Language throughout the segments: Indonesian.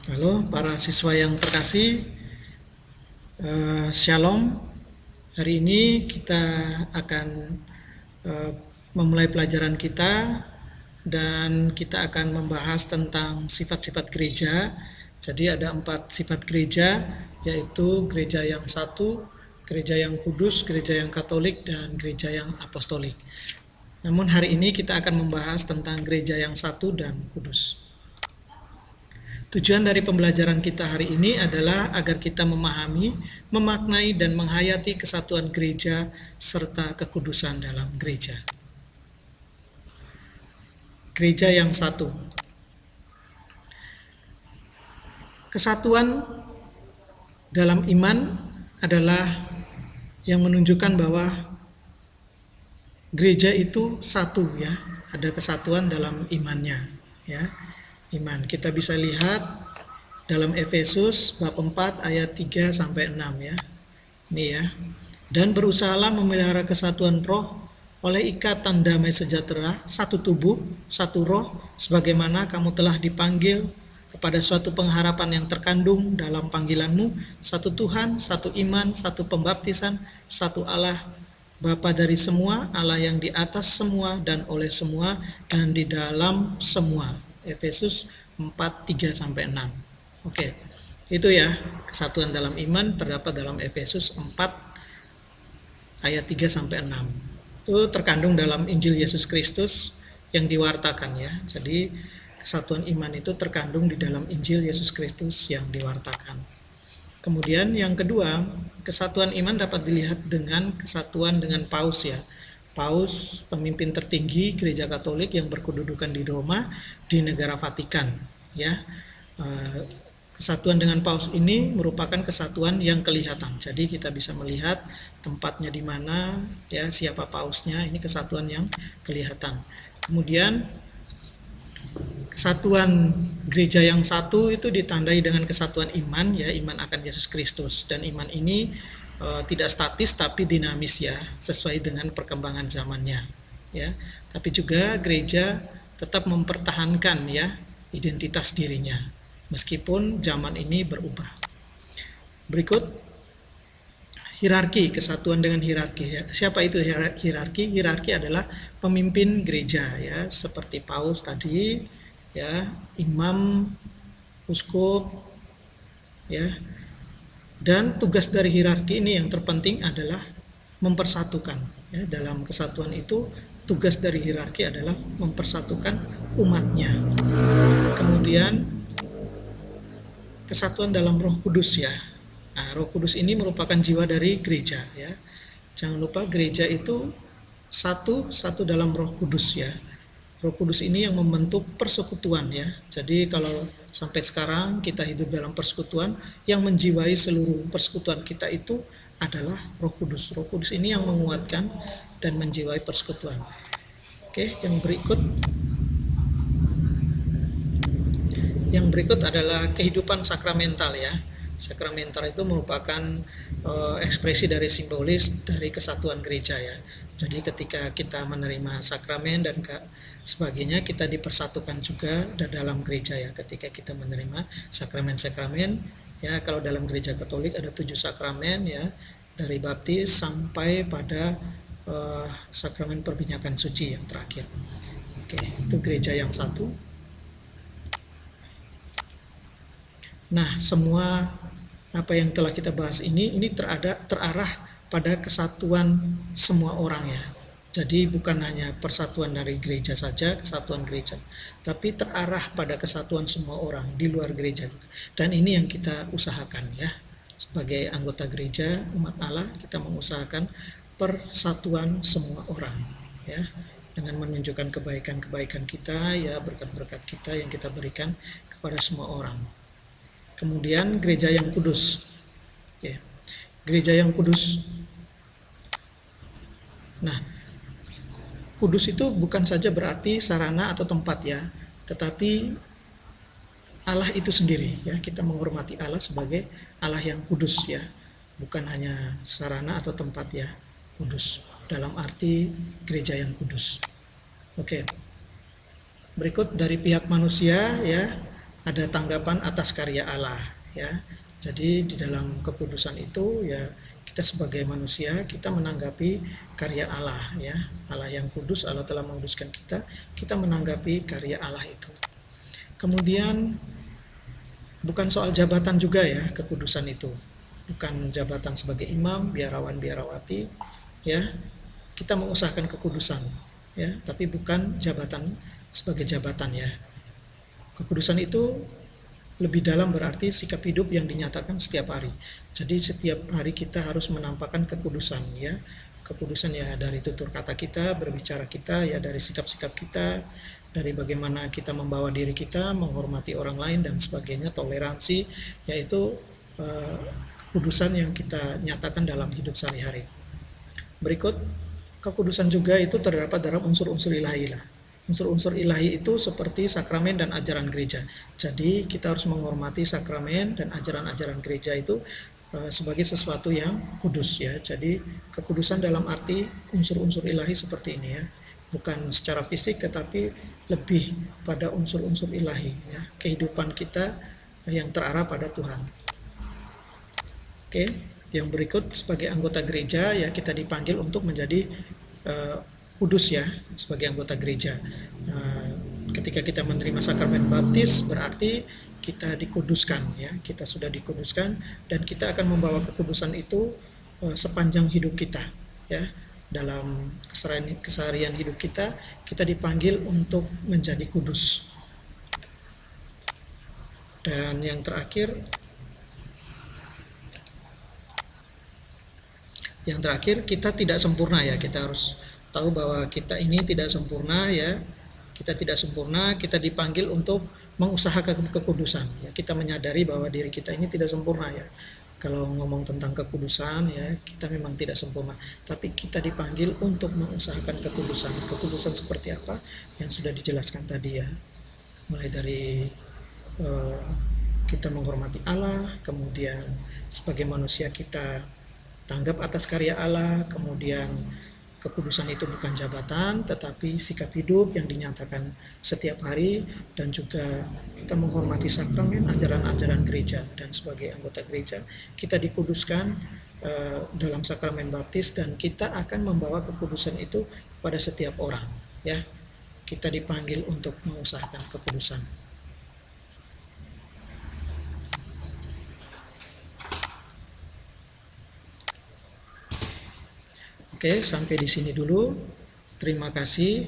Halo para siswa yang terkasih, Shalom. Hari ini kita akan memulai pelajaran kita dan kita akan membahas tentang sifat-sifat gereja. Jadi ada 4 sifat gereja, yaitu gereja yang satu, gereja yang kudus, gereja yang katolik, dan gereja yang apostolik. Namun hari ini kita akan membahas tentang gereja yang satu dan kudus. Tujuan dari pembelajaran kita hari ini adalah agar kita memahami, memaknai, dan menghayati kesatuan gereja serta kekudusan dalam gereja. Gereja yang satu. Kesatuan dalam iman adalah yang menunjukkan bahwa gereja itu satu, ya. Ada kesatuan dalam imannya, ya. Iman. Kita bisa lihat dalam Efesus bab 4 ayat 3 sampai 6, ya. Ini, ya. Dan berusahalah memelihara kesatuan roh oleh ikatan damai sejahtera, satu tubuh, satu roh, sebagaimana kamu telah dipanggil kepada suatu pengharapan yang terkandung dalam panggilanmu, satu Tuhan, satu iman, satu pembaptisan, satu Allah, Bapa dari semua, Allah yang di atas semua dan oleh semua dan di dalam semua. Efesus 4, 3 sampai 6. Oke. Itu, ya, kesatuan dalam iman terdapat dalam Efesus 4 ayat 3 sampai 6. Itu terkandung dalam Injil Yesus Kristus yang diwartakan, ya. Jadi kesatuan iman itu terkandung di dalam Injil Yesus Kristus yang diwartakan. Kemudian yang kedua, kesatuan iman dapat dilihat dengan kesatuan dengan Paus, ya. Paus, pemimpin tertinggi Gereja Katolik yang berkedudukan di Roma, di negara Vatikan, ya. Kesatuan dengan Paus ini merupakan kesatuan yang kelihatan. Jadi kita bisa melihat tempatnya di mana, ya, siapa pausnya. Ini kesatuan yang kelihatan. Kemudian kesatuan gereja yang satu itu ditandai dengan kesatuan iman, ya, iman akan Yesus Kristus. Dan iman ini tidak statis tapi dinamis, ya, sesuai dengan perkembangan zamannya, ya. Tapi juga gereja tetap mempertahankan, ya, identitas dirinya meskipun zaman ini berubah. Berikut hierarki, kesatuan dengan hierarki. Siapa itu hierarki? Hierarki adalah pemimpin gereja, ya, seperti Paus tadi, ya, imam, uskup, ya. Dan tugas dari hierarki ini yang terpenting adalah mempersatukan, ya. Dalam kesatuan itu tugas dari hierarki adalah mempersatukan umatnya. Kemudian kesatuan dalam Roh Kudus, ya. Nah, Roh Kudus ini merupakan jiwa dari gereja, ya. Jangan lupa gereja itu satu dalam Roh Kudus, ya. Roh Kudus ini yang membentuk persekutuan, ya. Jadi kalau sampai sekarang kita hidup dalam persekutuan, yang menjiwai seluruh persekutuan kita itu adalah Roh Kudus. Roh Kudus ini yang menguatkan dan menjiwai persekutuan. Oke, yang berikut. Yang berikut adalah kehidupan sakramental, ya. Sakramental itu merupakan ekspresi dari simbolis dari kesatuan gereja, ya. Jadi ketika kita menerima sakramen dan sebagainya, kita dipersatukan juga dalam gereja, ya. Ketika kita menerima sakramen-sakramen, ya, kalau dalam gereja Katolik ada 7 sakramen, ya, dari baptis sampai pada sakramen perbinyakan suci yang terakhir. Oke, itu gereja yang satu. Nah, semua apa yang telah kita bahas ini terarah pada kesatuan semua orang, ya. Jadi bukan hanya persatuan dari gereja saja, kesatuan gereja, tapi terarah pada kesatuan semua orang di luar gereja juga. Dan ini yang kita usahakan, ya. Sebagai anggota gereja, umat Allah, kita mengusahakan persatuan semua orang, ya, dengan menunjukkan kebaikan-kebaikan kita, ya, berkat-berkat kita yang kita berikan kepada semua orang. Kemudian gereja yang kudus, ya. Gereja yang kudus. Nah, kudus itu bukan saja berarti sarana atau tempat, ya, tetapi Allah itu sendiri, ya. Kita menghormati Allah sebagai Allah yang kudus, ya, bukan hanya sarana atau tempat, ya, kudus dalam arti gereja yang kudus. Oke. Berikut dari pihak manusia, ya, ada tanggapan atas karya Allah ya. Jadi di dalam kekudusan itu ya kita sebagai manusia kita menanggapi karya Allah ya. Allah yang kudus, Allah telah menguduskan kita menanggapi karya Allah itu. Kemudian bukan soal jabatan juga ya kekudusan itu. Bukan jabatan sebagai imam, biarawan, biarawati ya. Kita mengusahakan kekudusan ya, tapi bukan jabatan sebagai jabatan ya. Kekudusan itu lebih dalam berarti sikap hidup yang dinyatakan setiap hari. Jadi setiap hari kita harus menampakkan kekudusan ya. Kekudusan ya dari tutur kata kita, berbicara kita, ya dari sikap-sikap kita, dari bagaimana kita membawa diri kita, menghormati orang lain dan sebagainya, toleransi, yaitu kekudusan yang kita nyatakan dalam hidup sehari-hari. Berikut, kekudusan juga itu terdapat dalam unsur-unsur ilahi lah. Unsur-unsur ilahi itu seperti sakramen dan ajaran gereja. Jadi kita harus menghormati sakramen dan ajaran-ajaran gereja itu sebagai sesuatu yang kudus ya. Jadi kekudusan dalam arti unsur-unsur ilahi seperti ini ya. Bukan secara fisik tetapi lebih pada unsur-unsur ilahi ya. Kehidupan kita yang terarah pada Tuhan. Oke, yang berikut sebagai anggota gereja ya kita dipanggil untuk menjadi kudus ya sebagai anggota gereja. Ketika kita menerima sakramen baptis berarti kita dikuduskan ya, kita sudah dikuduskan dan kita akan membawa kekudusan itu sepanjang hidup kita ya. Dalam keseharian hidup kita dipanggil untuk menjadi kudus. Dan yang terakhir kita tidak sempurna ya, kita harus tahu bahwa kita ini tidak sempurna ya, kita dipanggil untuk mengusahakan kekudusan ya. Kita menyadari bahwa diri kita ini tidak sempurna ya. Kalau ngomong tentang kekudusan ya, kita memang tidak sempurna, tapi kita dipanggil untuk mengusahakan kekudusan. Kekudusan seperti apa yang sudah dijelaskan tadi ya, mulai dari kita menghormati Allah, kemudian sebagai manusia kita tanggap atas karya Allah, kemudian kekudusan itu bukan jabatan tetapi sikap hidup yang dinyatakan setiap hari, dan juga kita menghormati sakramen, ajaran-ajaran gereja, dan sebagai anggota gereja kita dikuduskan dalam sakramen baptis, dan kita akan membawa kekudusan itu kepada setiap orang ya. Kita dipanggil untuk mengusahakan kekudusan. Oke, sampai di sini dulu. Terima kasih.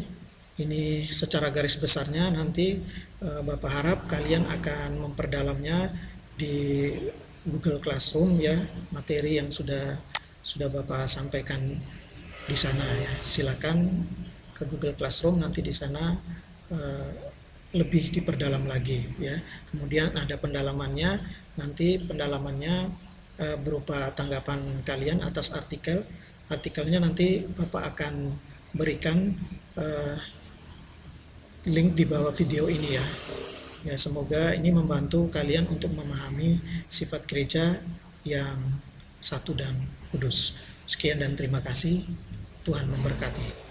Ini secara garis besarnya, nanti Bapak harap kalian akan memperdalamnya di Google Classroom ya, materi yang sudah Bapak sampaikan di sana ya. Silakan ke Google Classroom, nanti di sana lebih diperdalam lagi ya. Kemudian ada pendalamannya, nanti pendalamannya berupa tanggapan kalian atas artikelnya, nanti Bapak akan berikan link di bawah video ini ya. Ya, semoga ini membantu kalian untuk memahami sifat gereja yang satu dan kudus. Sekian dan terima kasih. Tuhan memberkati.